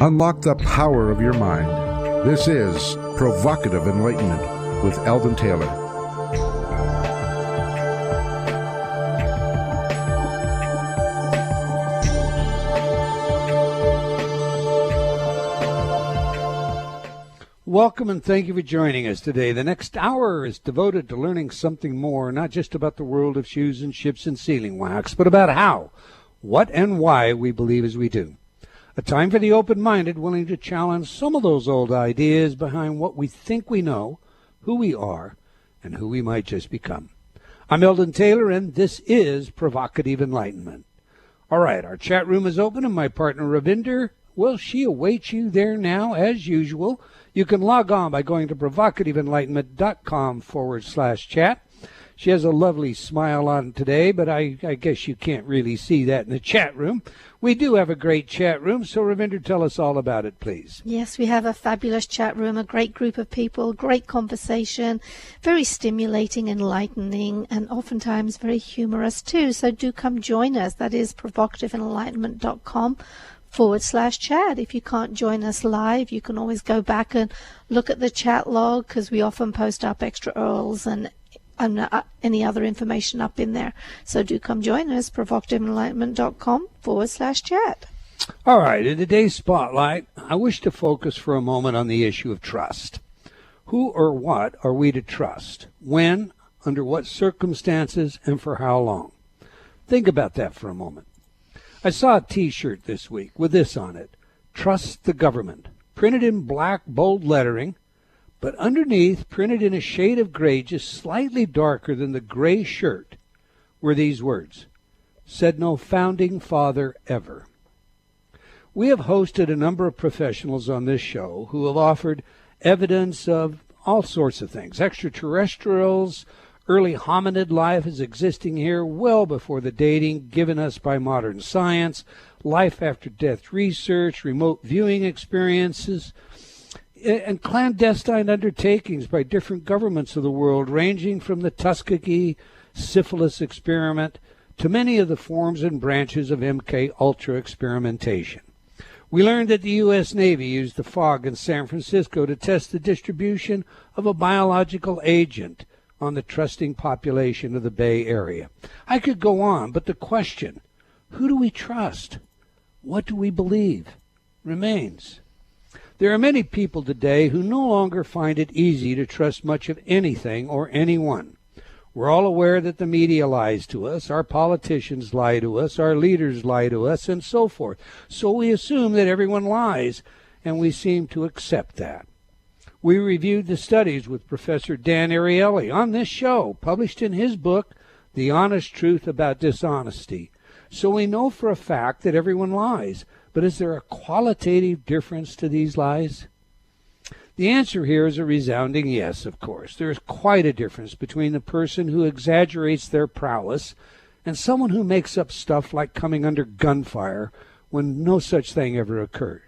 Unlock the power of your mind. This is Provocative Enlightenment with Eldon Taylor. Welcome and thank you for joining us today. The next hour is devoted to learning something more, not just about the world of shoes and ships and sealing wax, but about how, what, and why we believe as we do. A time for the open-minded, willing to challenge some of those old ideas behind what we think we know, who we are, and who we might just become. I'm Eldon Taylor, and this is Provocative Enlightenment. All right, our chat room is open, and my partner Ravinder, well, she awaits you there now, as usual. You can log on by going to provocativeenlightenment.com/chat. She has a lovely smile on today, but I guess you can't really see that in the chat room. We do have a great chat room, so Ravinder, tell us all about it, please. Yes, we have a fabulous chat room, a great group of people, great conversation, very stimulating, enlightening, and oftentimes very humorous too. So do come join us. That is provocativeenlightenment.com/chat. If you can't join us live, you can always go back and look at the chat log, because we often post up extra URLs and any other information up in there. So do come join us, provocativeenlightenment.com/chat. All right, in today's spotlight, I wish to focus for a moment on the issue of trust. Who or what are we to trust? When, under what circumstances, and for how long? Think about that for a moment. I saw a T-shirt this week with this on it, "Trust the Government," printed in black, bold lettering, but underneath, printed in a shade of gray just slightly darker than the gray shirt, were these words, "Said no founding father ever." We have hosted a number of professionals on this show who have offered evidence of all sorts of things, extraterrestrials, early hominid life is existing here well before the dating given us by modern science, life after death research, remote viewing experiences, and clandestine undertakings by different governments of the world, ranging from the Tuskegee syphilis experiment to many of the forms and branches of MK Ultra experimentation. We learned that the U.S. Navy used the fog in San Francisco to test the distribution of a biological agent on the trusting population of the Bay Area. I could go on, but the question, who do we trust? What do we believe? Remains. There are many people today who no longer find it easy to trust much of anything or anyone. We're all aware that the media lies to us, our politicians lie to us, our leaders lie to us, and so forth. So we assume that everyone lies, and we seem to accept that. We reviewed the studies with Professor Dan Ariely on this show, published in his book, The Honest Truth About Dishonesty. So we know for a fact that everyone lies. But is there a qualitative difference to these lies? The answer here is a resounding yes, of course. There is quite a difference between the person who exaggerates their prowess and someone who makes up stuff like coming under gunfire when no such thing ever occurred.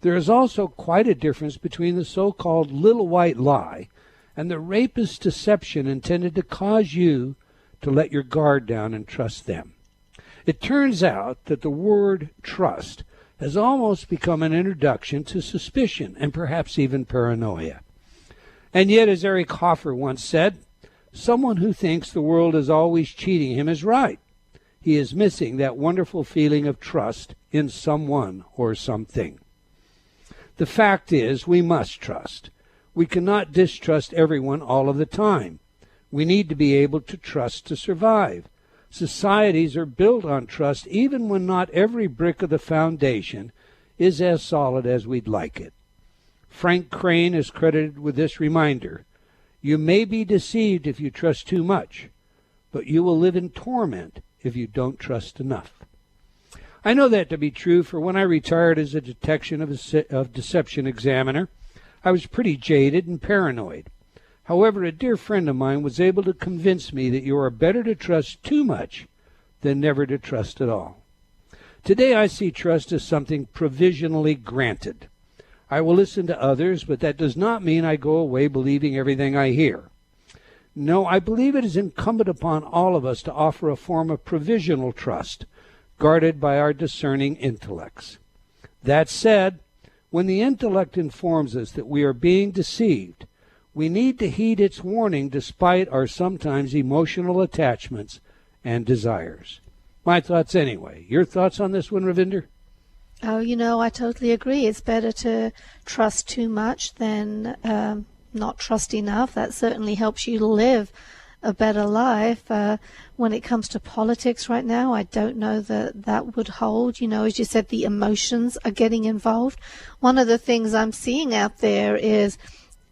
There is also quite a difference between the so-called little white lie and the rapist's deception intended to cause you to let your guard down and trust them. It turns out that the word trust has almost become an introduction to suspicion and perhaps even paranoia. And yet, as Eric Hoffer once said, someone who thinks the world is always cheating him is right. He is missing that wonderful feeling of trust in someone or something. The fact is, we must trust. We cannot distrust everyone all of the time. We need to be able to trust to survive. Societies are built on trust even when not every brick of the foundation is as solid as we'd like it. Frank Crane is credited with this reminder. You may be deceived if you trust too much, but you will live in torment if you don't trust enough. I know that to be true, for when I retired as a detection of deception examiner, I was pretty jaded and paranoid. However, a dear friend of mine was able to convince me that you are better to trust too much than never to trust at all. Today I see trust as something provisionally granted. I will listen to others, but that does not mean I go away believing everything I hear. No, I believe it is incumbent upon all of us to offer a form of provisional trust, guarded by our discerning intellects. That said, When the intellect informs us that we are being deceived, we need to heed its warning despite our sometimes emotional attachments and desires. My thoughts anyway. Your thoughts on this one, Ravinder? Oh, I totally agree. It's better to trust too much than not trust enough. That certainly helps you live a better life. When it comes to politics right now, I don't know that would hold. As you said, the emotions are getting involved. One of the things I'm seeing out there is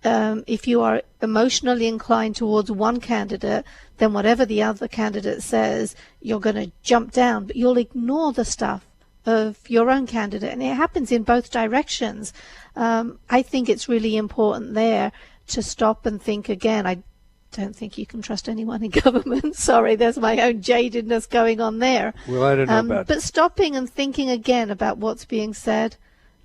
if you are emotionally inclined towards one candidate, then whatever the other candidate says, you're going to jump down, but you'll ignore the stuff of your own candidate. And it happens in both directions. I think it's really important there to stop and think again. I don't think you can trust anyone in government. Sorry, there's my own jadedness going on there. Well, I don't know about But stopping and thinking again about what's being said,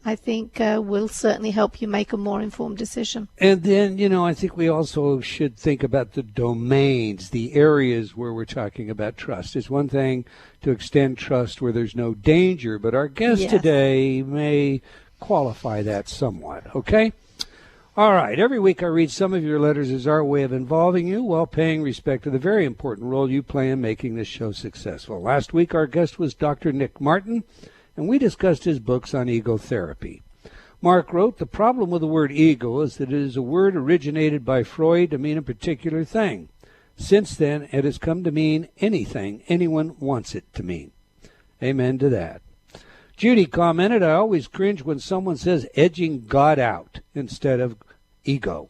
I think will certainly help you make a more informed decision. And then, I think we also should think about the domains, the areas where we're talking about trust. It's one thing to extend trust where there's no danger, but our guest today may qualify that somewhat, okay? All right, every week I read some of your letters as our way of involving you while paying respect to the very important role you play in making this show successful. Last week our guest was Dr. Nick Martin, and we discussed his books on ego therapy. Mark wrote, the problem with the word ego is that it is a word originated by Freud to mean a particular thing. Since then, it has come to mean anything anyone wants it to mean. Amen to that. Judy commented, I always cringe when someone says edging God out instead of ego.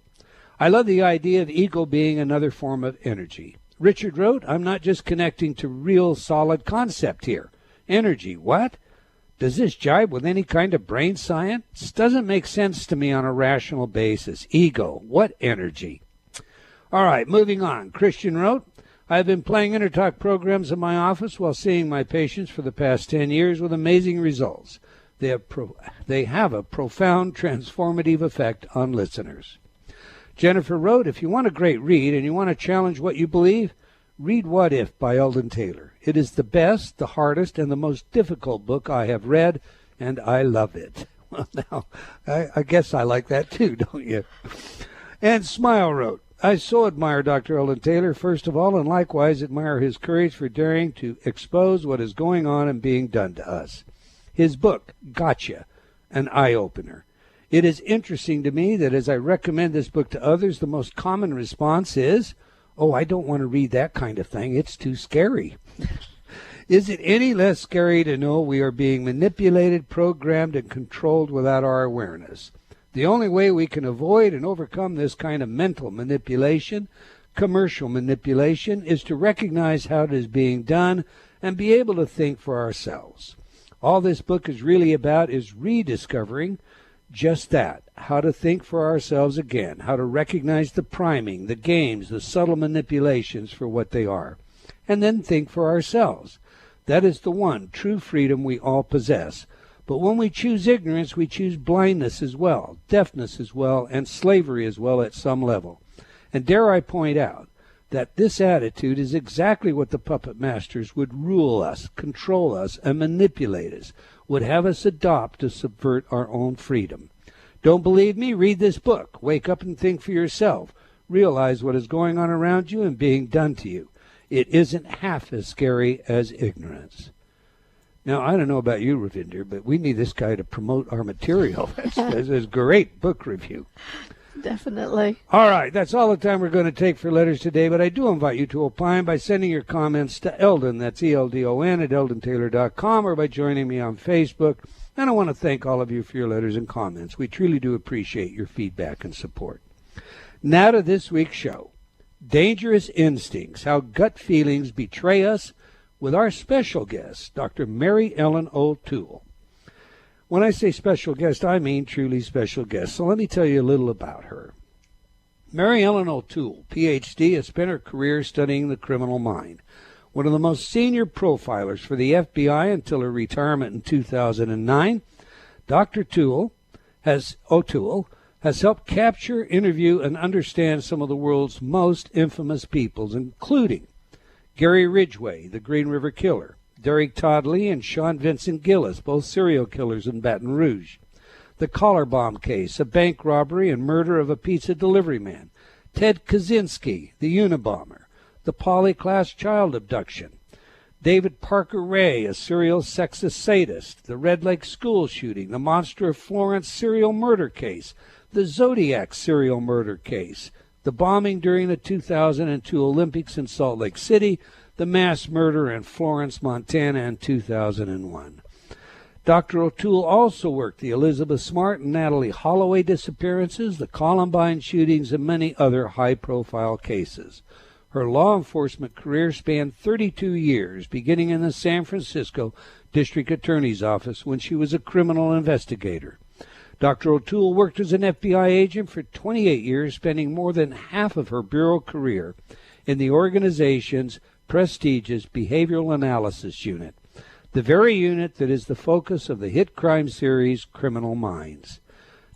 I love the idea of ego being another form of energy. Richard wrote, I'm not just connecting to real solid concept here. Energy, what? Does this jibe with any kind of brain science? Doesn't make sense to me on a rational basis. Ego, what energy? All right, moving on. Christian wrote, I've been playing InterTalk programs in my office while seeing my patients for the past 10 years with amazing results. They have a profound transformative effect on listeners. Jennifer wrote, if you want a great read and you want to challenge what you believe, read What If by Eldon Taylor. It is the best, the hardest, and the most difficult book I have read, and I love it. Well, now, I guess I like that too, don't you? And Smile wrote, I so admire Dr. Eldon Taylor, first of all, and likewise admire his courage for daring to expose what is going on and being done to us. His book, Gotcha, an eye-opener. It is interesting to me that as I recommend this book to others, the most common response is, oh, I don't want to read that kind of thing. It's too scary. Is it any less scary to know we are being manipulated, programmed, and controlled without our awareness? The only way we can avoid and overcome this kind of mental manipulation, commercial manipulation, is to recognize how it is being done and be able to think for ourselves. All this book is really about is rediscovering just that, how to think for ourselves again, how to recognize the priming, the games, the subtle manipulations for what they are, and then think for ourselves. That is the one true freedom we all possess. But when we choose ignorance, we choose blindness as well, deafness as well, and slavery as well at some level. And dare I point out that this attitude is exactly what the puppet masters would rule us, control us, and manipulate us, would have us adopt to subvert our own freedom. Don't believe me? Read this book. Wake up and think for yourself. Realize what is going on around you and being done to you. It isn't half as scary as ignorance. Now, I don't know about you, Ravinder, but we need this guy to promote our material. That's a great book review. Definitely. All right, that's all the time we're going to take for letters today, but I do invite you to opine by sending your comments to Eldon, that's ELDON, at eldontaylor.com, or by joining me on Facebook. And I want to thank all of you for your letters and comments. We truly do appreciate your feedback and support. Now to this week's show, Dangerous Instincts, How Gut Feelings Betray Us, with our special guest, Dr. Mary Ellen O'Toole. When I say special guest, I mean truly special guest. So let me tell you a little about her. Mary Ellen O'Toole, Ph.D., has spent her career studying the criminal mind. One of the most senior profilers for the FBI until her retirement in 2009, Dr. O'Toole has helped capture, interview, and understand some of the world's most infamous peoples, including Gary Ridgway, the Green River Killer, Derek Todd Lee, and Sean Vincent Gillis, both serial killers in Baton Rouge, the collar bomb case, a bank robbery and murder of a pizza delivery man, Ted Kaczynski, the Unabomber, the Poly-class child abduction, David Parker Ray, a serial sexist sadist, the Red Lake school shooting, the Monster of Florence serial murder case, the Zodiac serial murder case, the bombing during the 2002 Olympics in Salt Lake City, the mass murder in Florence, Montana in 2001. Dr. O'Toole also worked the Elizabeth Smart and Natalie Holloway disappearances, the Columbine shootings, and many other high-profile cases. Her law enforcement career spanned 32 years, beginning in the San Francisco District Attorney's Office when she was a criminal investigator. Dr. O'Toole worked as an FBI agent for 28 years, spending more than half of her bureau career in the organization's prestigious Behavioral Analysis Unit, the very unit that is the focus of the hit crime series Criminal Minds.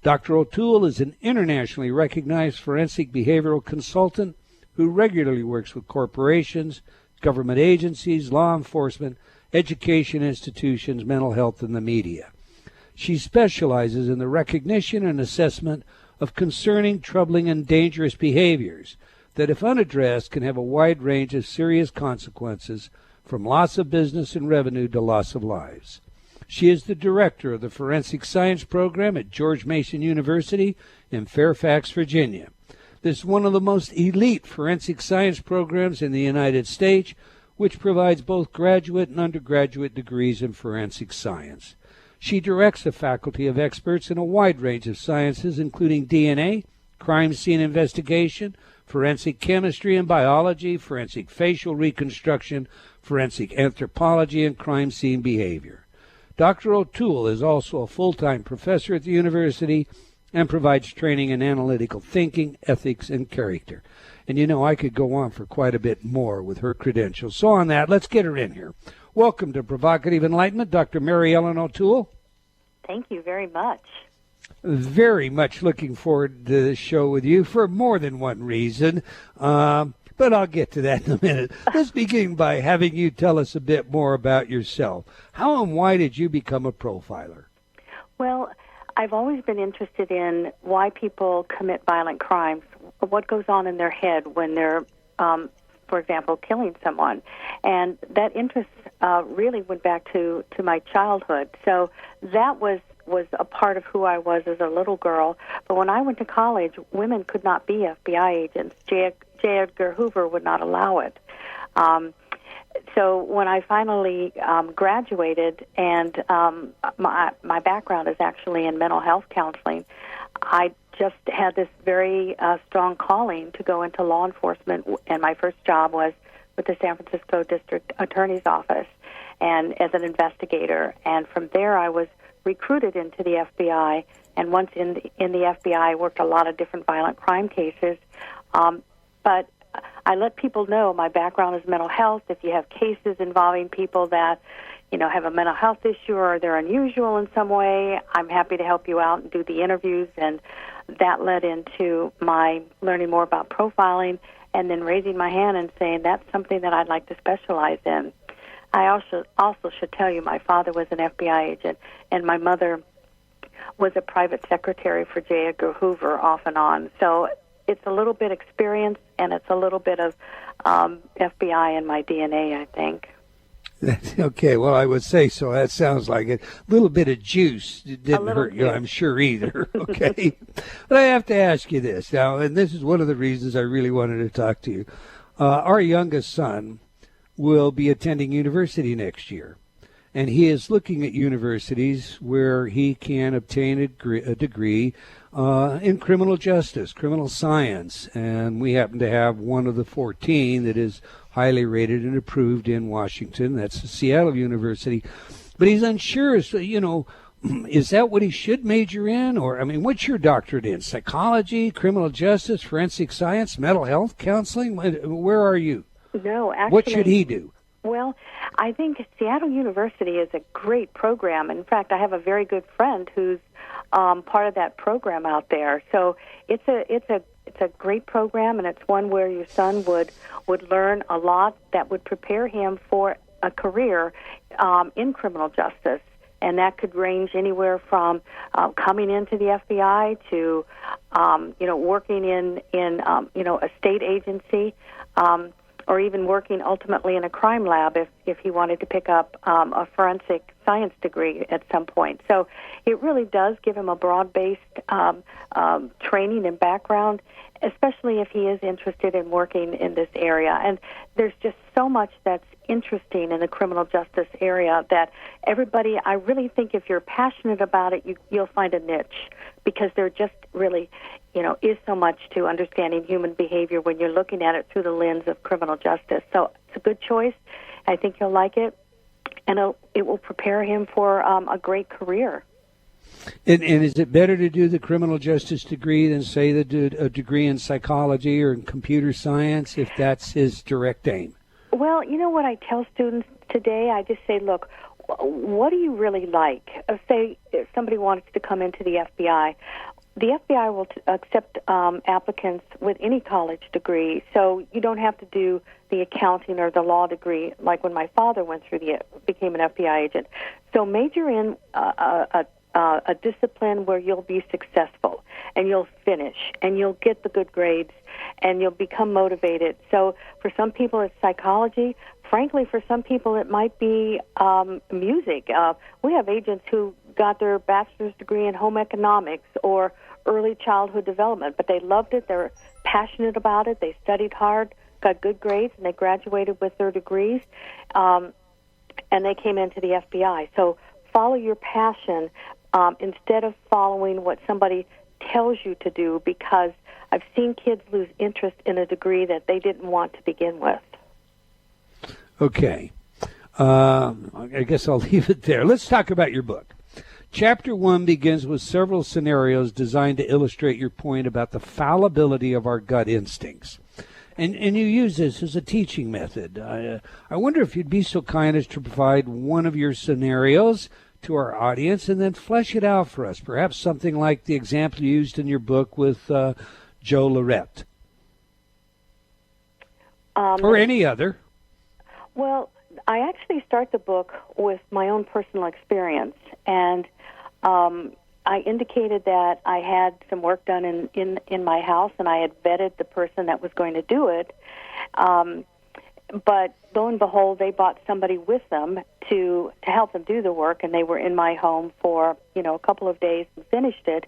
Dr. O'Toole is an internationally recognized forensic behavioral consultant who regularly works with corporations, government agencies, law enforcement, education institutions, mental health, and the media. She specializes in the recognition and assessment of concerning, troubling, and dangerous behaviors that, if unaddressed, can have a wide range of serious consequences, from loss of business and revenue to loss of lives. She is the director of the Forensic Science Program at George Mason University in Fairfax, Virginia. This is one of the most elite forensic science programs in the United States, which provides both graduate and undergraduate degrees in forensic science. She directs a faculty of experts in a wide range of sciences, including DNA, crime scene investigation, forensic chemistry and biology, forensic facial reconstruction, forensic anthropology, and crime scene behavior. Dr. O'Toole is also a full-time professor at the university and provides training in analytical thinking, ethics, and character. And you know, I could go on for quite a bit more with her credentials. So on that, let's get her in here. Welcome to Provocative Enlightenment, Dr. Mary Ellen O'Toole. Thank you very much. Very much looking forward to this show with you for more than one reason, but I'll get to that in a minute. Let's begin by having you tell us a bit more about yourself. How and why did you become a profiler? Well, I've always been interested in why people commit violent crimes, what goes on in their head when they're, for example, killing someone. And that interest really went back to my childhood. So that was a part of who I was as a little girl. But when I went to college, women could not be FBI agents. J. Edgar Hoover would not allow it. So when I finally graduated, and my background is actually in mental health counseling, I just had this very strong calling to go into law enforcement, and my first job was with the San Francisco District Attorney's Office, and as an investigator. And from there, I was recruited into the FBI, and once in the FBI, I worked a lot of different violent crime cases. But I let people know my background is mental health. If you have cases involving people that, you know, have a mental health issue or they're unusual in some way, I'm happy to help you out and do the interviews. And that led into my learning more about profiling and then raising my hand and saying that's something that I'd like to specialize in. I also should tell you my father was an FBI agent, and my mother was a private secretary for J. Edgar Hoover off and on. So it's a little bit experience, and it's a little bit of FBI in my DNA, I think. Okay, well, I would say so. That sounds like it. A little bit of juice didn't hurt you, I'm sure, either. Okay. But I have to ask you this now, and this is one of the reasons I really wanted to talk to you. Our youngest son will be attending university next year, and he is looking at universities where he can obtain a degree in criminal justice, criminal science, and we happen to have one of the 14 that is highly rated and approved in Washington. That's Seattle University. But he's unsure, so, you know, is that what he should major in? Or, I mean, what's your doctorate in? Psychology, criminal justice, forensic science, mental health counseling? Where are you? No, actually. What should he do? Well, I think Seattle University is a great program. In fact, I have a very good friend who's part of that program out there. So it's a great program, and it's one where your son would learn a lot that would prepare him for a career in criminal justice. and that could range anywhere from coming into the FBI to, working in a state agency, or even working ultimately in a crime lab if he wanted to pick up a forensic science degree at some point. So it really does give him a broad-based training and background, especially if he is interested in working in this area. And there's just so much that's interesting in the criminal justice area that everybody, I really think if you're passionate about it, you'll find a niche, because there just really, is so much to understanding human behavior when you're looking at it through the lens of criminal justice. So it's a good choice. I think he'll like it, and it will prepare him for a great career. And is it better to do the criminal justice degree than, say, a degree in psychology or in computer science, if that's his direct aim? Well, you know what I tell students today? I just say, look, what do you really like? Say if somebody wants to come into the FBI. The FBI will accept applicants with any college degree, so you don't have to do the accounting or the law degree like when my father became an FBI agent. So major in a discipline where you'll be successful and you'll finish and you'll get the good grades and you'll become motivated. So for some people it's psychology. Frankly, for some people it might be music. We have agents who got their bachelor's degree in home economics or early childhood development, but they loved it. They're passionate about it. They studied hard, got good grades, and they graduated with their degrees, and they came into the FBI. So follow your passion instead of following what somebody tells you to do, because I've seen kids lose interest in a degree that they didn't want to begin with. Okay. I guess I'll leave it there. Let's talk about your book. Chapter 1 begins with several scenarios designed to illustrate your point about the fallibility of our gut instincts. And you use this as a teaching method. I wonder if you'd be so kind as to provide one of your scenarios to our audience and then flesh it out for us. Perhaps something like the example you used in your book with Joe Lorette. Or any other. Well, I actually start the book with my own personal experience, and I indicated that I had some work done in my house, and I had vetted the person that was going to do it. But lo and behold, they brought somebody with them to help them do the work, and they were in my home for a couple of days and finished it.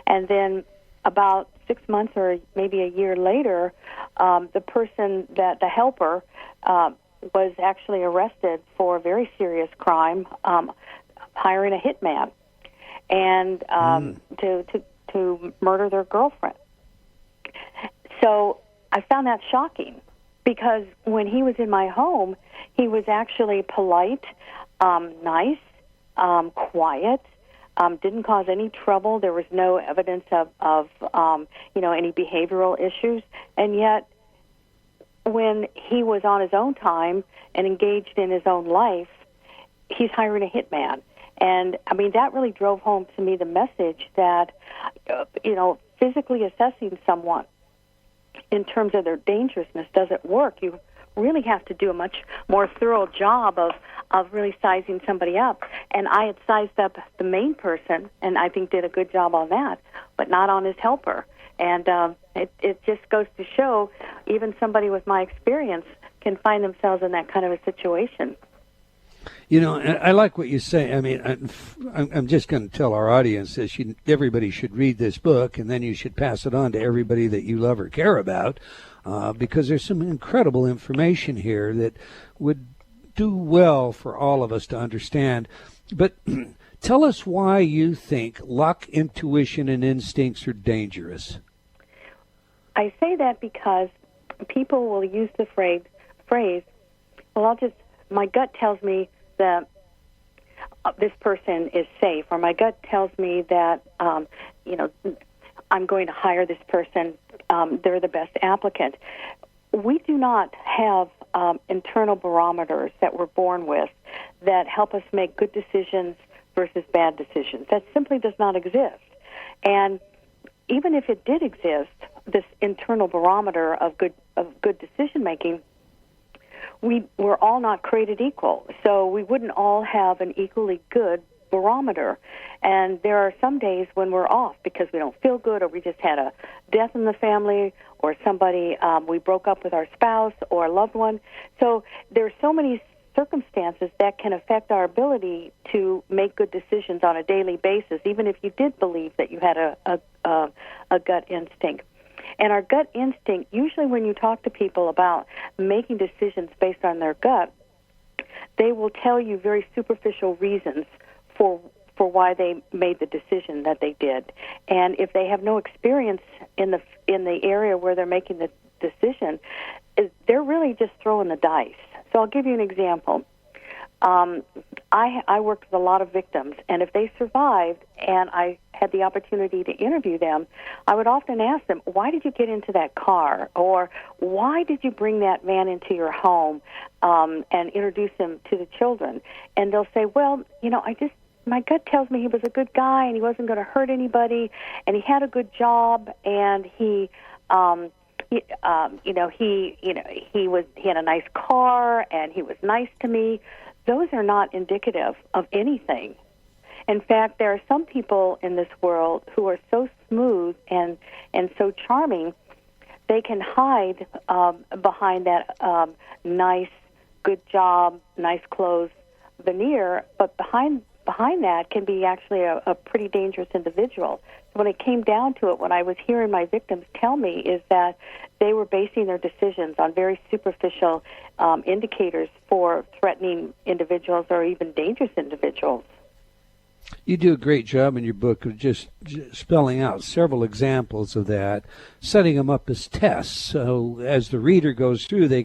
And then about 6 months or maybe a year later, the person the helper was actually arrested for a very serious crime, hiring a hitman and to murder their girlfriend. So I found that shocking, because when he was in my home, he was actually polite, nice, quiet, didn't cause any trouble. There was no evidence of any behavioral issues, and yet when he was on his own time and engaged in his own life, he's hiring a hitman. And, that really drove home to me the message that, physically assessing someone in terms of their dangerousness doesn't work. You really have to do a much more thorough job of really sizing somebody up. And I had sized up the main person, and I think did a good job on that, but not on his helper. And it just goes to show even somebody with my experience can find themselves in that kind of a situation. I like what you say. I'm just going to tell our audience that everybody should read this book, and then you should pass it on to everybody that you love or care about, because there's some incredible information here that would do well for all of us to understand. But tell us why you think luck, intuition, and instincts are dangerous. I say that because people will use the phrase, my gut tells me that this person is safe, or my gut tells me that, I'm going to hire this person, they're the best applicant. We do not have internal barometers that we're born with that help us make good decisions versus bad decisions. That simply does not exist. And even if it did exist, this internal barometer of good decision making, we're all not created equal. So we wouldn't all have an equally good barometer. And there are some days when we're off because we don't feel good, or we just had a death in the family, or somebody, we broke up with our spouse or a loved one. So there are so many circumstances that can affect our ability to make good decisions on a daily basis, even if you did believe that you had a gut instinct. And our gut instinct, usually when you talk to people about making decisions based on their gut, they will tell you very superficial reasons for why they made the decision that they did. And if they have no experience in the area where they're making the decision, they're really just throwing the dice. So I'll give you an example. I worked with a lot of victims, and if they survived and I had the opportunity to interview them, I would often ask them, why did you get into that car? Or why did you bring that man into your home and introduce him to the children? And they'll say, well, my gut tells me he was a good guy and he wasn't going to hurt anybody, and he had a good job, and he had a nice car, and he was nice to me. Those are not indicative of anything. In fact, there are some people in this world who are so smooth and so charming, they can hide behind that nice, good job, nice clothes veneer, but behind that can be actually a pretty dangerous individual. So when it came down to it, what I was hearing my victims tell me is that they were basing their decisions on very superficial indicators for threatening individuals or even dangerous individuals. You do a great job in your book of just spelling out several examples of that, setting them up as tests. So as the reader goes through, they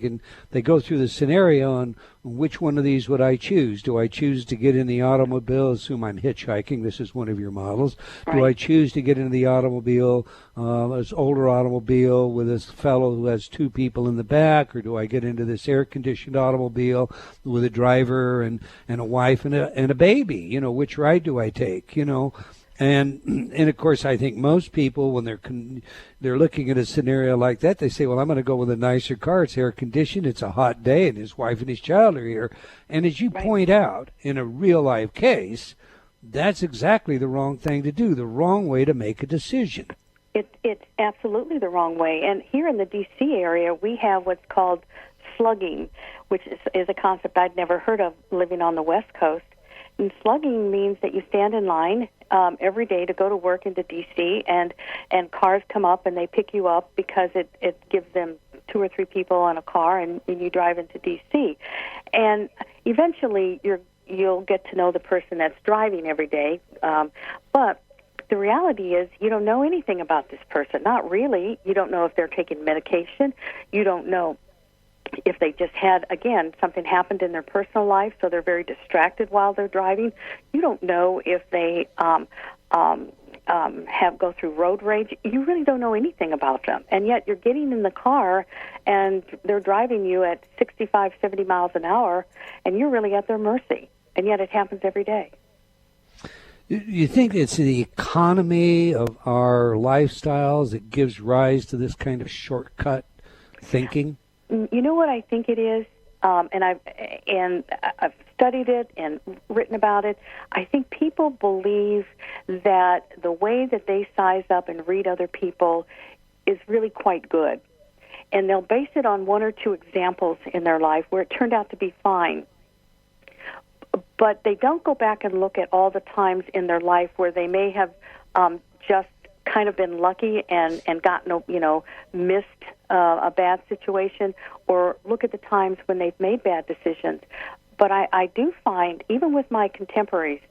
go through the scenario on which one of these would I choose. Do I choose to get in the automobile? Assume I'm hitchhiking. This is one of your models. Right. Do I choose to get into the automobile, this older automobile with this fellow who has two people in the back, or do I get into this air-conditioned automobile with a driver and a wife and a baby? Which ride do I take? And of course, I think most people, when they're looking at a scenario like that, they say, well, I'm going to go with a nicer car. It's air-conditioned. It's a hot day, and his wife and his child are here. And as you point out, in a real-life case, that's exactly the wrong thing to do, the wrong way to make a decision. It's absolutely the wrong way. And here in the D.C. area, we have what's called slugging, which is a concept I'd never heard of living on the West Coast. And slugging means that you stand in line every day to go to work into D.C., and cars come up and they pick you up because it gives them 2 or 3 people in a car, and you drive into D.C. And eventually you'll get to know the person that's driving every day, but the reality is you don't know anything about this person. Not really. You don't know if they're taking medication. You don't know if they just had, again, something happened in their personal life, so they're very distracted while they're driving. You don't know if they go through road rage. You really don't know anything about them. And yet you're getting in the car, and they're driving you at 65, 70 miles an hour, and you're really at their mercy. And yet it happens every day. You think it's the economy of our lifestyles that gives rise to this kind of shortcut thinking? You know what I think it is, and I've studied it and written about it. I think people believe that the way that they size up and read other people is really quite good, and they'll base it on 1 or 2 examples in their life where it turned out to be fine. But they don't go back and look at all the times in their life where they may have just kind of been lucky and gotten, missed a bad situation, or look at the times when they've made bad decisions. But I do find, even with my contemporaries,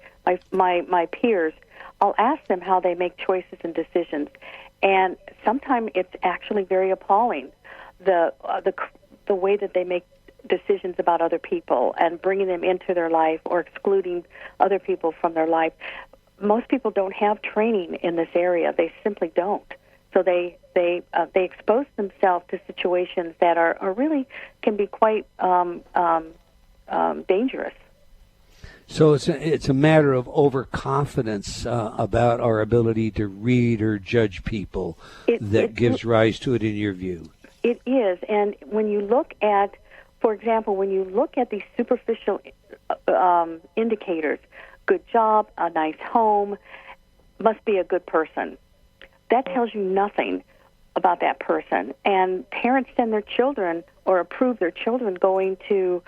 my peers, I'll ask them how they make choices and decisions, and sometimes it's actually very appalling, the way that they make decisions about other people and bringing them into their life or excluding other people from their life. Most people don't have training in this area. They simply don't. So they expose themselves to situations that are really can be quite dangerous. So it's a matter of overconfidence about our ability to read or judge people that gives rise to it, in your view. It is, and when you look at, for example, when you look at these superficial indicators, good job, a nice home, must be a good person. That tells you nothing about that person. And parents send their children or approve their children going to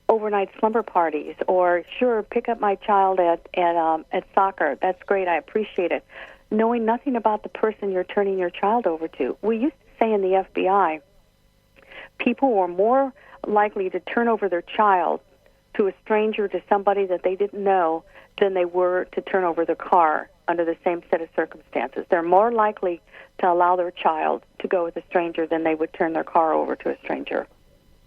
overnight slumber parties, or sure, pick up my child at soccer. That's great. I appreciate it. Knowing nothing about the person you're turning your child over to. We used to say in the FBI, people were more likely to turn over their child to a stranger, to somebody that they didn't know, than they were to turn over their car under the same set of circumstances. They're more likely to allow their child to go with a stranger than they would turn their car over to a stranger.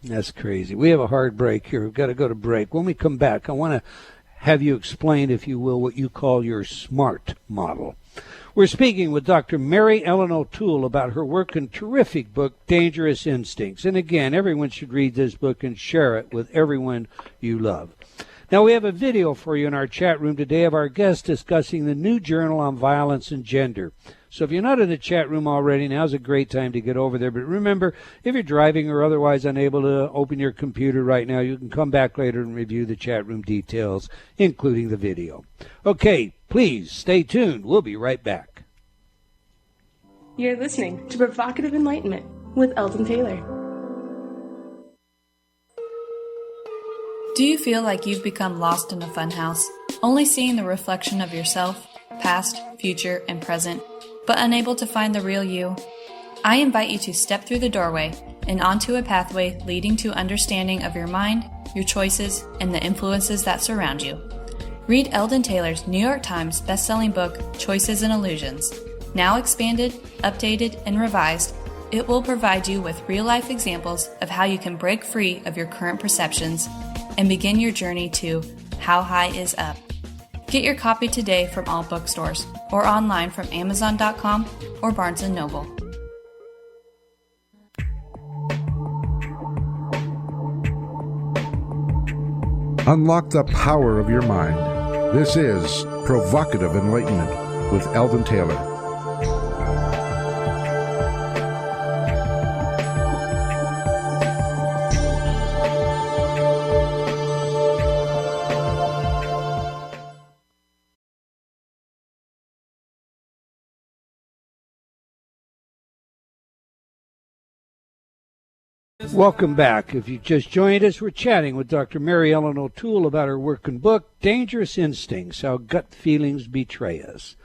That's crazy. We have a hard break here. We've got to go to break. When we come back, I want to have you explain, if you will, what you call your SMART model. We're speaking with Dr. Mary Ellen O'Toole about her work and terrific book, Dangerous Instincts. And again, everyone should read this book and share it with everyone you love. Now, we have a video for you in our chat room today of our guest discussing the new journal on violence and gender. So if you're not in the chat room already, now's a great time to get over there. But remember, if you're driving or otherwise unable to open your computer right now, you can come back later and review the chat room details, including the video. Okay, please stay tuned. We'll be right back. You're listening to Provocative Enlightenment with Eldon Taylor. Do you feel like you've become lost in a funhouse, only seeing the reflection of yourself, past, future, and present, but unable to find the real you? I invite you to step through the doorway and onto a pathway leading to understanding of your mind, your choices, and the influences that surround you. Read Eldon Taylor's New York Times bestselling book, Choices and Illusions. Now expanded, updated, and revised, it will provide you with real-life examples of how you can break free of your current perceptions and begin your journey to How High Is Up. Get your copy today from all bookstores or online from Amazon.com or Barnes & Noble. Unlock the power of your mind. This is Provocative Enlightenment with Eldon Taylor. Welcome back. If you just joined us, we're chatting with Dr. Mary Ellen O'Toole about her work and book, Dangerous Instincts, How Gut Feelings Betray Us.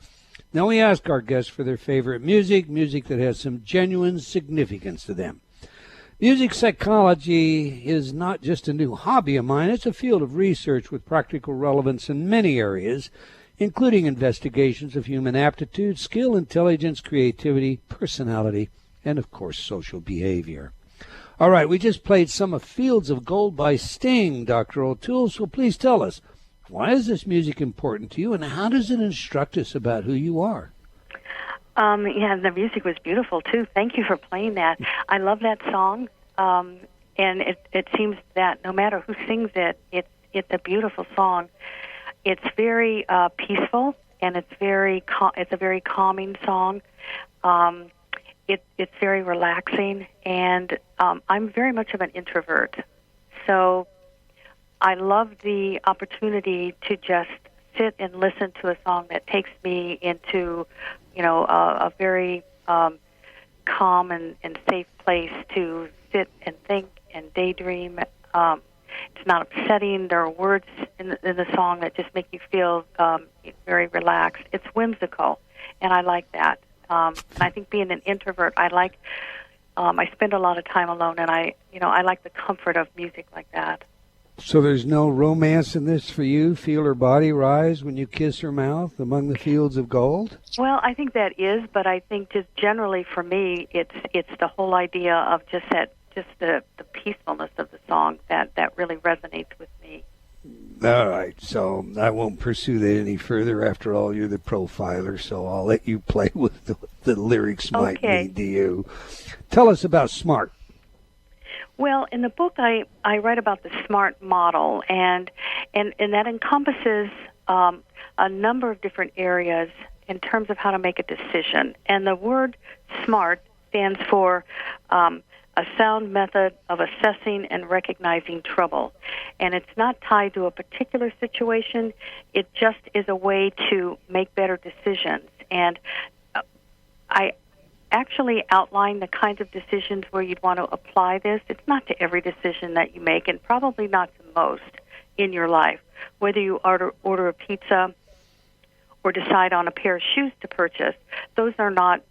Now, we ask our guests for their favorite music that has some genuine significance to them. Music psychology is not just a new hobby of mine. It's a field of research with practical relevance in many areas, including investigations of human aptitude, skill, intelligence, creativity, personality, and, of course, social behavior. All right, we just played some of Fields of Gold by Sting, Dr. O'Toole, so please tell us, why is this music important to you, and how does it instruct us about who you are? Yeah, the music was beautiful, too. Thank you for playing that. I love that song, and it seems that no matter who sings it, it's a beautiful song. It's very peaceful, and it's a very calming song. It's very relaxing, and I'm very much of an introvert. So I love the opportunity to just sit and listen to a song that takes me into, a very calm and safe place to sit and think and daydream. It's not upsetting. There are words in the song that just make you feel very relaxed. It's whimsical, and I like that. And I think being an introvert, I spend a lot of time alone, and I like the comfort of music like that. So there's no romance in this for you? Feel her body rise when you kiss her mouth among the fields of gold? Well, I think that is, but I think just generally for me, it's the whole idea of just the peacefulness of the song that really resonates with me. All right, so I won't pursue that any further. After all, you're the profiler, so I'll let you play with the lyrics might mean to you. Tell us about SMART. Well, in the book, I write about the SMART model, and that encompasses a number of different areas in terms of how to make a decision. And the word SMART stands for a sound method of assessing and recognizing trouble. And it's not tied to a particular situation. It just is a way to make better decisions. And I actually outline the kinds of decisions where you'd want to apply this. It's not to every decision that you make, and probably not to most in your life. Whether you order a pizza or decide on a pair of shoes to purchase, those are not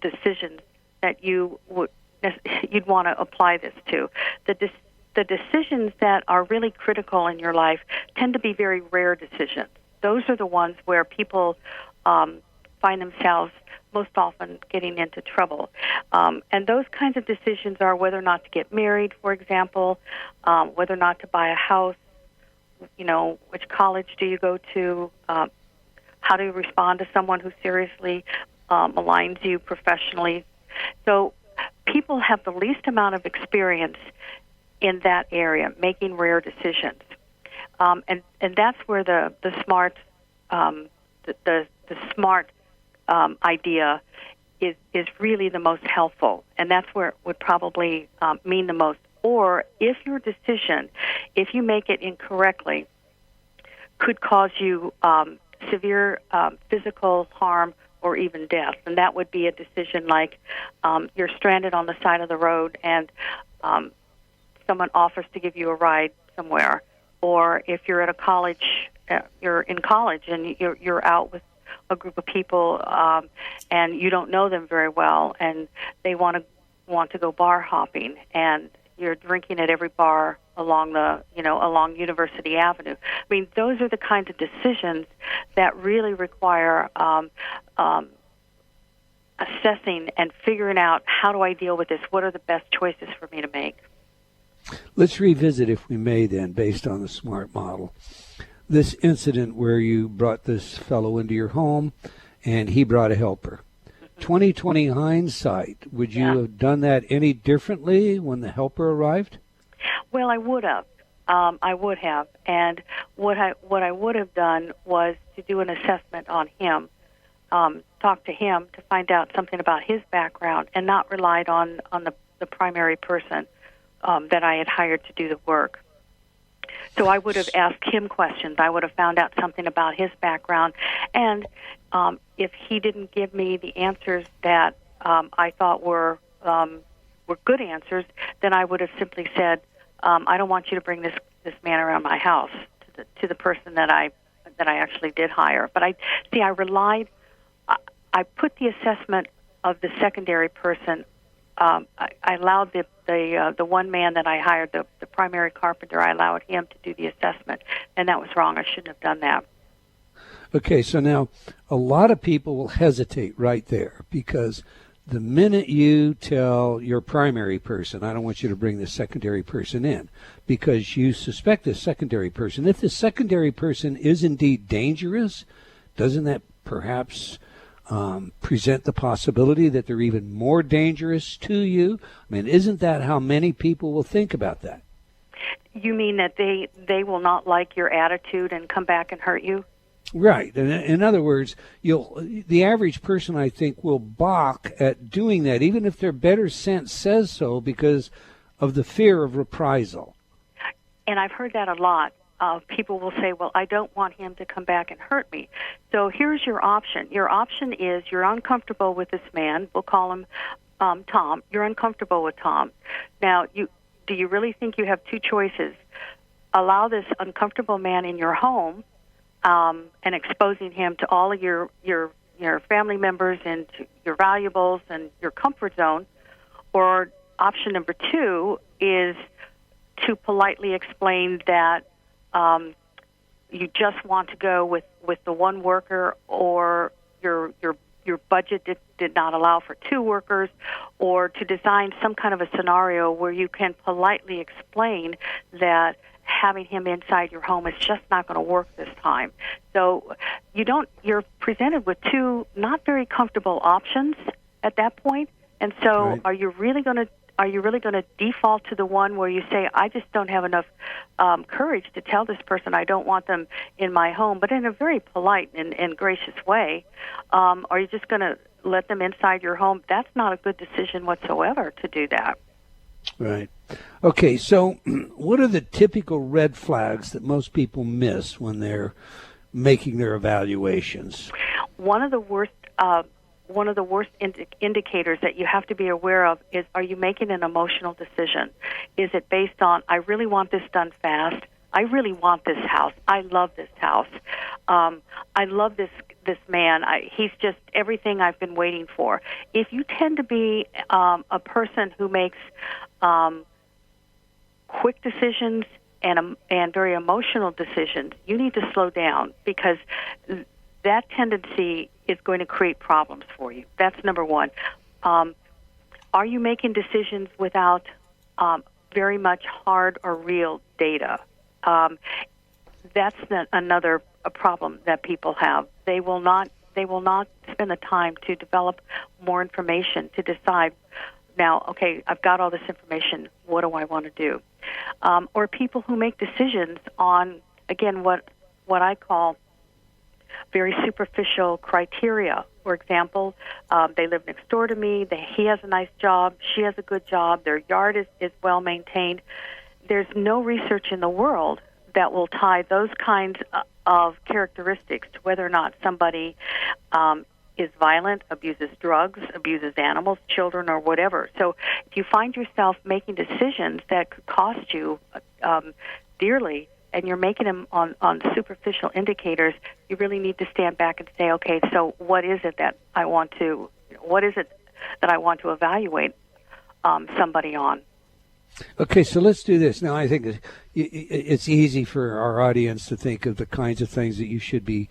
decisions that you'd want to apply this to. The decisions that are really critical in your life tend to be very rare decisions. Those are the ones where people find themselves most often getting into trouble. And those kinds of decisions are whether or not to get married, for example, whether or not to buy a house, which college do you go to, how do you respond to someone who seriously maligns you professionally. So people have the least amount of experience in that area, making rare decisions. And that's where the smart idea is really the most helpful, and that's where it would probably mean the most. Or if your decision, if you make it incorrectly, could cause you severe physical harm or even death, and that would be a decision like you're stranded on the side of the road and someone offers to give you a ride somewhere, or if you're at a college, you're in college and you're out with a group of people and you don't know them very well, and they want to go bar hopping, and you're drinking at every bar along along University Avenue. I mean, those are the kinds of decisions that really require assessing and figuring out, how do I deal with this? What are the best choices for me to make? Let's revisit, if we may, then, based on the SMART model, this incident where you brought this fellow into your home and he brought a helper. 20/20 hindsight, would you have done that any differently when the helper arrived? Well, I would have. I would have. And what I would have done was to do an assessment on him, talk to him to find out something about his background, and not relied on the primary person that I had hired to do the work. So I would have asked him questions. I would have found out something about his background. And if he didn't give me the answers that I thought were good answers, then I would have simply said, I don't want you to bring this man around my house, to the person that I actually did hire. But I put the assessment of the secondary person. I allowed the one man that I hired, the primary carpenter, I allowed him to do the assessment, and that was wrong. I shouldn't have done that. Okay, so now a lot of people will hesitate right there, because the minute you tell your primary person, I don't want you to bring the secondary person in, because you suspect the secondary person. If the secondary person is indeed dangerous, doesn't that perhaps present the possibility that they're even more dangerous to you? I mean, isn't that how many people will think about that? You mean that they will not like your attitude and come back and hurt you? Right. In other words, the average person, I think, will balk at doing that, even if their better sense says so, because of the fear of reprisal. And I've heard that a lot. People will say, well, I don't want him to come back and hurt me. So here's your option. Your option is you're uncomfortable with this man. We'll call him Tom. You're uncomfortable with Tom. Now, do you really think you have two choices? Allow this uncomfortable man in your home and exposing him to all of your family members and to your valuables and your comfort zone, or option number two is to politely explain that you just want to go with the one worker, or your budget did not allow for two workers, or to design some kind of a scenario where you can politely explain that having him inside your home is just not going to work this time. So you're presented with two not very comfortable options at that point. And so right. Are you really going to default to the one where you say, I just don't have enough courage to tell this person I don't want them in my home, but in a very polite and gracious way? Are you just going to let them inside your home? That's not a good decision whatsoever to do that. Right. Okay, so what are the typical red flags that most people miss when they're making their evaluations? One of the worst indicators that you have to be aware of is, are you making an emotional decision? Is it based on, I really want this done fast, I really want this house, I love this house, I love this man, he's just everything I've been waiting for. If you tend to be a person who makes quick decisions and very emotional decisions, you need to slow down, because that tendency is going to create problems for you. That's number one. Are you making decisions without very much hard or real data? That's another problem that people have. They will not spend the time to develop more information to decide, now, okay, I've got all this information, what do I want to do? Or people who make decisions on, again, what I call very superficial criteria. For example, they live next door to me, he has a nice job, she has a good job, their yard is well maintained. There's no research in the world that will tie those kinds of characteristics to whether or not somebody is violent, abuses drugs, abuses animals, children, or whatever. So if you find yourself making decisions that could cost you dearly, and you're making them on superficial indicators, you really need to stand back and say, okay, so what is it that I want to evaluate somebody on? Okay, so let's do this. Now, I think it's easy for our audience to think of the kinds of things that you should be,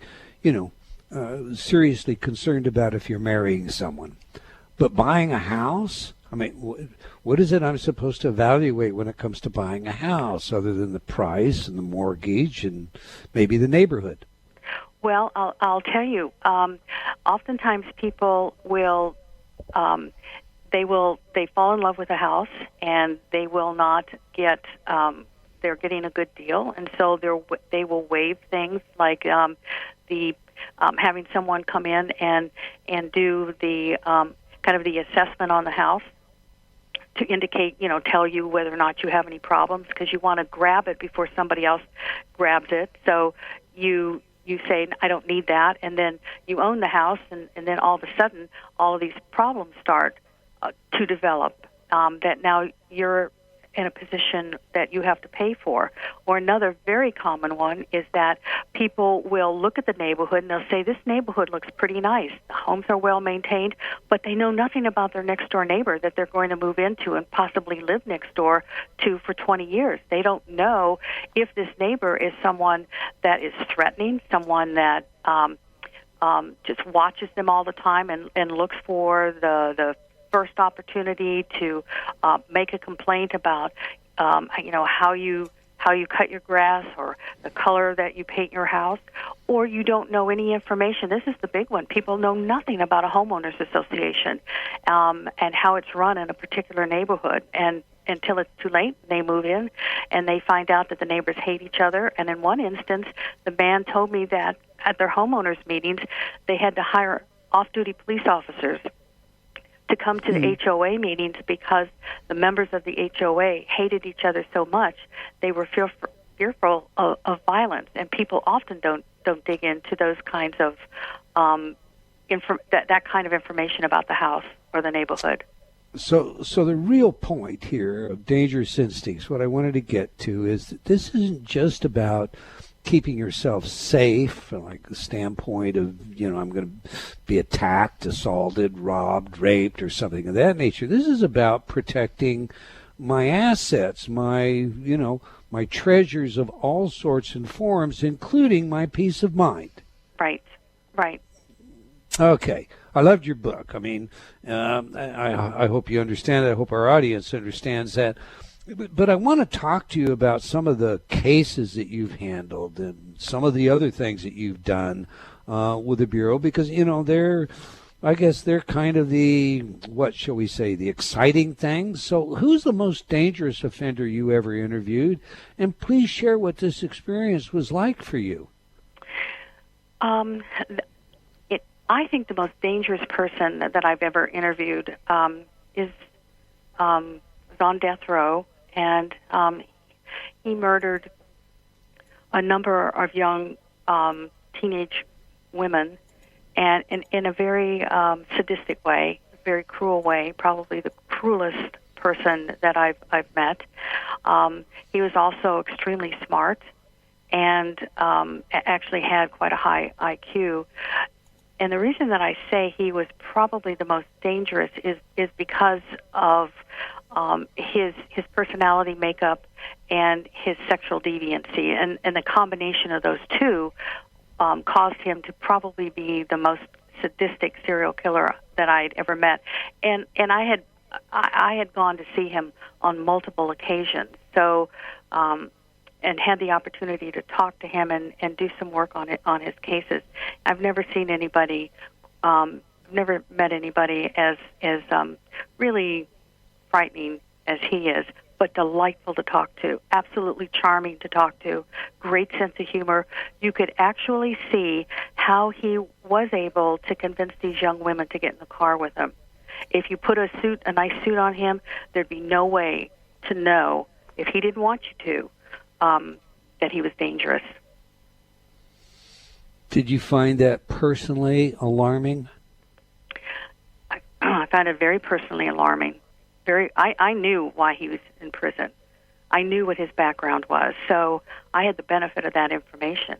seriously concerned about if you're marrying someone. But buying a house? I mean, what is it I'm supposed to evaluate when it comes to buying a house, other than the price and the mortgage and maybe the neighborhood? Well, I'll tell you. Oftentimes, people will they fall in love with a house, and they will not get. They're getting a good deal, and so they will waive things like the having someone come in and do the kind of the assessment on the house, to indicate, tell you whether or not you have any problems, because you want to grab it before somebody else grabs it. So you say, I don't need that, and then you own the house, and then all of a sudden, all of these problems start to develop, that now you're in a position that you have to pay for. Or another very common one is that people will look at the neighborhood and they'll say, this neighborhood looks pretty nice. The homes are well maintained, but they know nothing about their next door neighbor that they're going to move into and possibly live next door to for 20 years. They don't know if this neighbor is someone that is threatening, someone that just watches them all the time and looks for the first opportunity to make a complaint about how you cut your grass or the color that you paint your house, or you don't know any information. This is the big one. People know nothing about a homeowners association and how it's run in a particular neighborhood, and until it's too late, they move in and they find out that the neighbors hate each other. And in one instance, the man told me that at their homeowners meetings, they had to hire off-duty police officers to come to the HOA meetings because the members of the HOA hated each other so much they were fearful of violence, and people often don't dig into those kinds of that kind of information about the house or the neighborhood. So the real point here of dangerous instincts, what I wanted to get to, is that this isn't just about keeping yourself safe from like the standpoint of, I'm going to be attacked, assaulted, robbed, raped, or something of that nature. This is about protecting my assets, my treasures of all sorts and forms, including my peace of mind. Right. Okay. I loved your book. I mean, I hope you understand that. I hope our audience understands that. But I want to talk to you about some of the cases that you've handled and some of the other things that you've done with the Bureau, because, they're kind of the, what shall we say, the exciting things. So who's the most dangerous offender you ever interviewed? And please share what this experience was like for you. I think the most dangerous person that I've ever interviewed is was on death row, and he murdered a number of young teenage women, and in a very sadistic way, a very cruel way, probably the cruelest person that I've met. He was also extremely smart, and actually had quite a high IQ. And the reason that I say he was probably the most dangerous is because of his personality makeup and his sexual deviancy, and the combination of those two caused him to probably be the most sadistic serial killer that I'd ever met. And I had gone to see him on multiple occasions, so and had the opportunity to talk to him and do some work on his cases. I've never seen anybody, never met anybody as really frightening as he is, but delightful to talk to, absolutely charming to talk to, great sense of humor. You could actually see how he was able to convince these young women to get in the car with him. If you put a nice suit on him, there'd be no way to know, if he didn't want you to, that he was dangerous. Did you find that personally alarming? I found it very personally alarming. I knew why he was in prison. I knew what his background was, so I had the benefit of that information.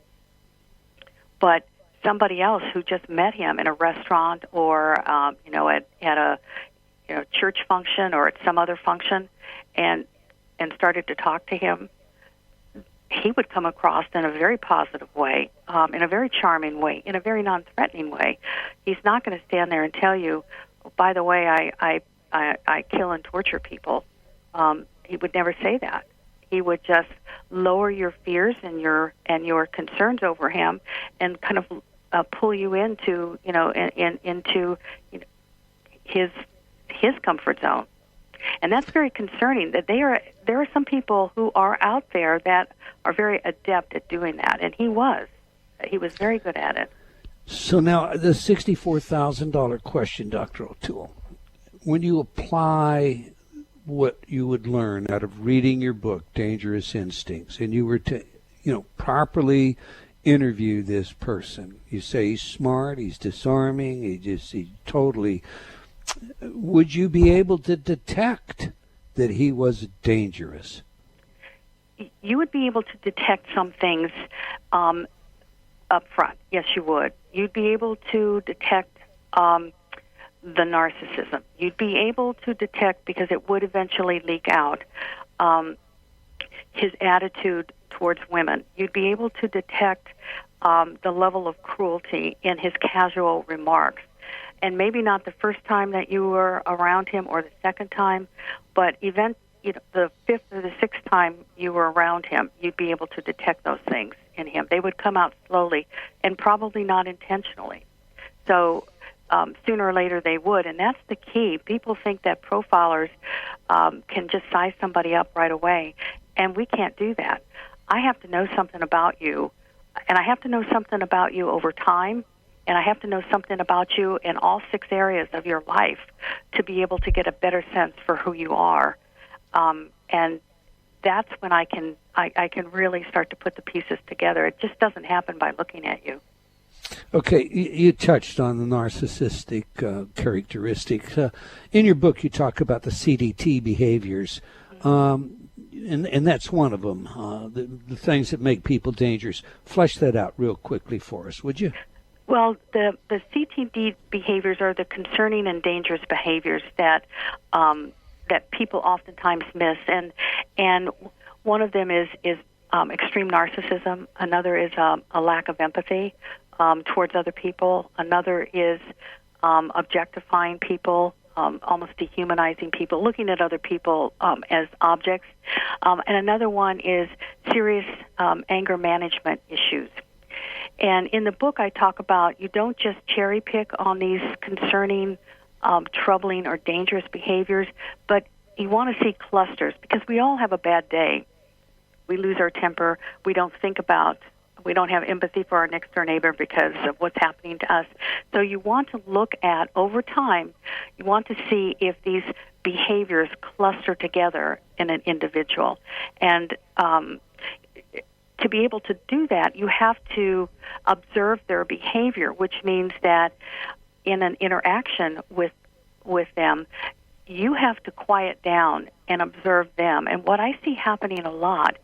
But somebody else who just met him in a restaurant or at a church function or at some other function and started to talk to him, he would come across in a very positive way, in a very charming way, in a very non-threatening way. He's not going to stand there and tell you, oh, by the way, I kill and torture people. He would never say that. He would just lower your fears and your concerns over him, and kind of pull you into into his comfort zone. And that's very concerning. That there are some people who are out there that are very adept at doing that, and he was very good at it. So now the $64,000 question, Dr. O'Toole. When you apply what you would learn out of reading your book, Dangerous Instincts, and you were to, properly interview this person, you say he's smart, he's disarming, he totally. Would you be able to detect that he was dangerous? You would be able to detect some things up front. Yes, you would. You'd be able to detect the narcissism. You'd be able to detect, because it would eventually leak out, his attitude towards women. You'd be able to detect the level of cruelty in his casual remarks. And maybe not the first time that you were around him or the second time, but the fifth or the sixth time you were around him, you'd be able to detect those things in him. They would come out slowly and probably not intentionally. So sooner or later they would, and that's the key. People think that profilers can just size somebody up right away, and we can't do that. I have to know something about you, and I have to know something about you over time, and I have to know something about you in all 6 areas of your life to be able to get a better sense for who you are. And that's when I can really start to put the pieces together. It just doesn't happen by looking at you. Okay, you touched on the narcissistic characteristics. In your book, you talk about the CDT behaviors, and that's one of them, the things that make people dangerous. Flesh that out real quickly for us, would you? Well, the CTD behaviors are the concerning and dangerous behaviors that people oftentimes miss, and one of them is extreme narcissism. Another is a lack of empathy towards other people. Another is objectifying people, almost dehumanizing people, looking at other people as objects. And another one is serious anger management issues. And in the book, I talk about you don't just cherry pick on these concerning, troubling, or dangerous behaviors, but you want to see clusters, because we all have a bad day. We lose our temper. We don't think about We don't have empathy for our next-door neighbor because of what's happening to us. So you want to look at, over time, you want to see if these behaviors cluster together in an individual. And to be able to do that, you have to observe their behavior, which means that in an interaction with them, you have to quiet down and observe them. And what I see happening a lot,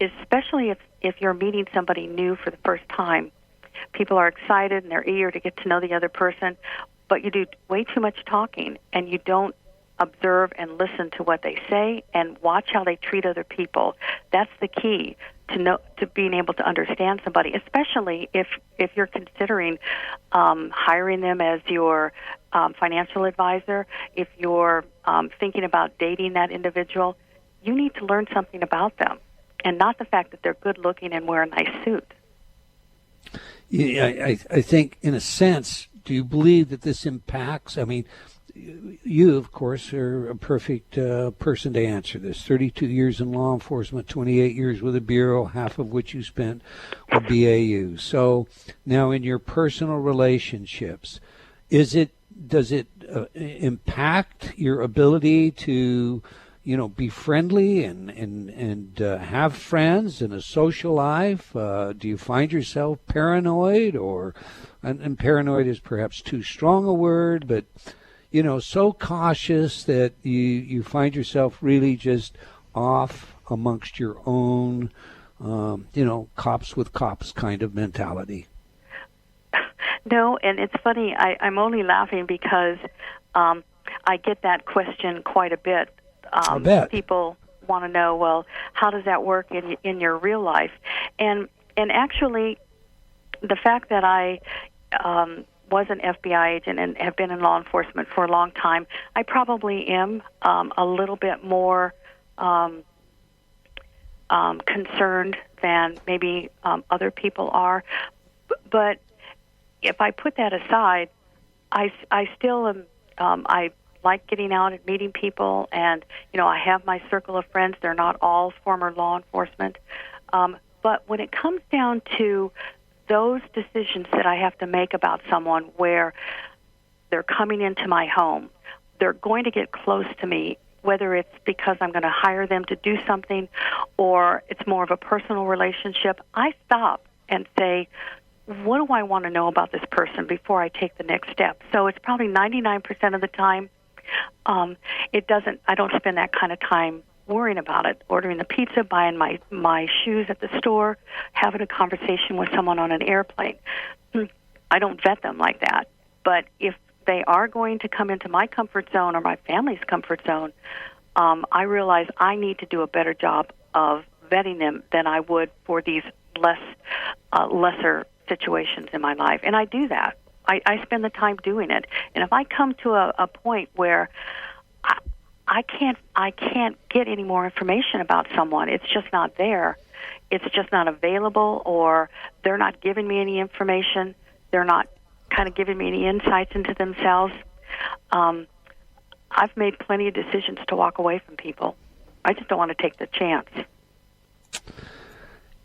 especially if you're meeting somebody new for the first time, people are excited and they're eager to get to know the other person, but you do way too much talking and you don't observe and listen to what they say and watch how they treat other people. That's the key to being able to understand somebody, especially if you're considering hiring them as your financial advisor. If you're thinking about dating that individual, you need to learn something about them, and not the fact that they're good looking and wear a nice suit. Yeah, I think, in a sense, do you believe that this impacts? I mean, you, of course, are a perfect person to answer this. 32 years in law enforcement, 28 years with the Bureau, half of which you spent with BAU. So now in your personal relationships, does it impact your ability to, be friendly and have friends and a social life? Do you find yourself paranoid, and paranoid is perhaps too strong a word, but so cautious that you find yourself really just off amongst your own, cops with cops kind of mentality? No, and it's funny. I'm only laughing because I get that question quite a bit. I bet. People want to know, well, how does that work in your real life? And actually, the fact that I was an FBI agent and have been in law enforcement for a long time, I probably am a little bit more concerned than maybe other people are. But if I put that aside, I still am. I like getting out and meeting people, and I have my circle of friends. They're not all former law enforcement, but when it comes down to those decisions that I have to make about someone, where they're coming into my home, they're going to get close to me, whether it's because I'm going to hire them to do something or it's more of a personal relationship, I stop and say, what do I want to know about this person before I take the next step? So it's probably 99% of the time, I don't spend that kind of time worrying about it, ordering the pizza, buying my shoes at the store, having a conversation with someone on an airplane. I don't vet them like that. But if they are going to come into my comfort zone or my family's comfort zone, I realize I need to do a better job of vetting them than I would for these lesser situations in my life. And I do that. I spend the time doing it. And if I come to a point where I can't get any more information about someone, it's just not there, it's just not available, or they're not giving me any information, they're not kind of giving me any insights into themselves, I've made plenty of decisions to walk away from people. I just don't want to take the chance.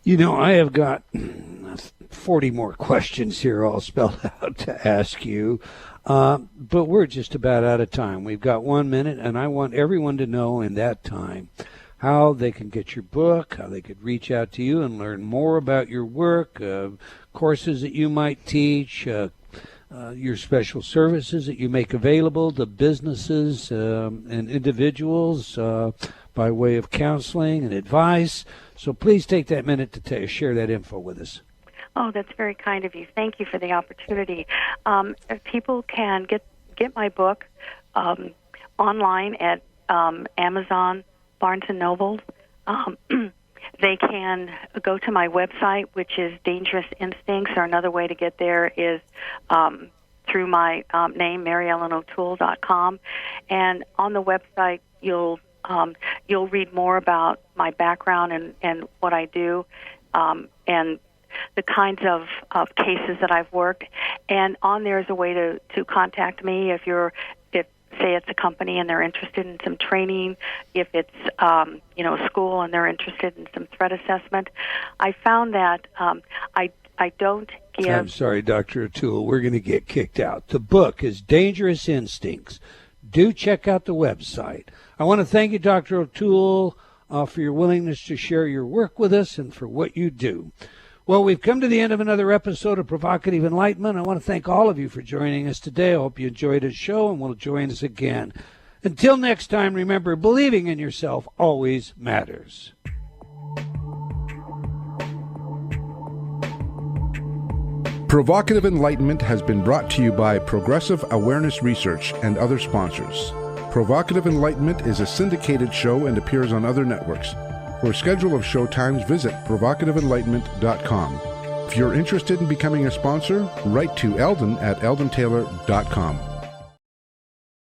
I have got 40 more questions here all spelled out to ask you, but we're just about out of time. We've got 1 minute, and I want everyone to know in that time how they can get your book, how they could reach out to you and learn more about your work, courses that you might teach, your special services that you make available to businesses and individuals by way of counseling and advice. So please take that minute to share that info with us. Oh, that's very kind of you. Thank you for the opportunity. If people can get my book online at Amazon, Barnes & Noble. They can go to my website, which is Dangerous Instincts, or another way to get there is through my name, MaryEllenO'Toole.com. And on the website, you'll read more about my background and what I do, and the kinds of cases that I've worked. And on there is a way to contact me if say it's a company and they're interested in some training, if it's a school and they're interested in some threat assessment. I found that I don't give... I'm sorry, Dr. O'Toole, we're going to get kicked out. The book is Dangerous Instincts. Do check out the website. I want to thank you, Dr. O'Toole, for your willingness to share your work with us and for what you do. Well, we've come to the end of another episode of Provocative Enlightenment. I want to thank all of you for joining us today. I hope you enjoyed the show and will join us again. Until next time, remember, believing in yourself always matters. Provocative Enlightenment has been brought to you by Progressive Awareness Research and other sponsors. Provocative Enlightenment is a syndicated show and appears on other networks. For a schedule of show times, visit provocativeenlightenment.com. If you're interested in becoming a sponsor, write to Eldon at eldontaylor.com.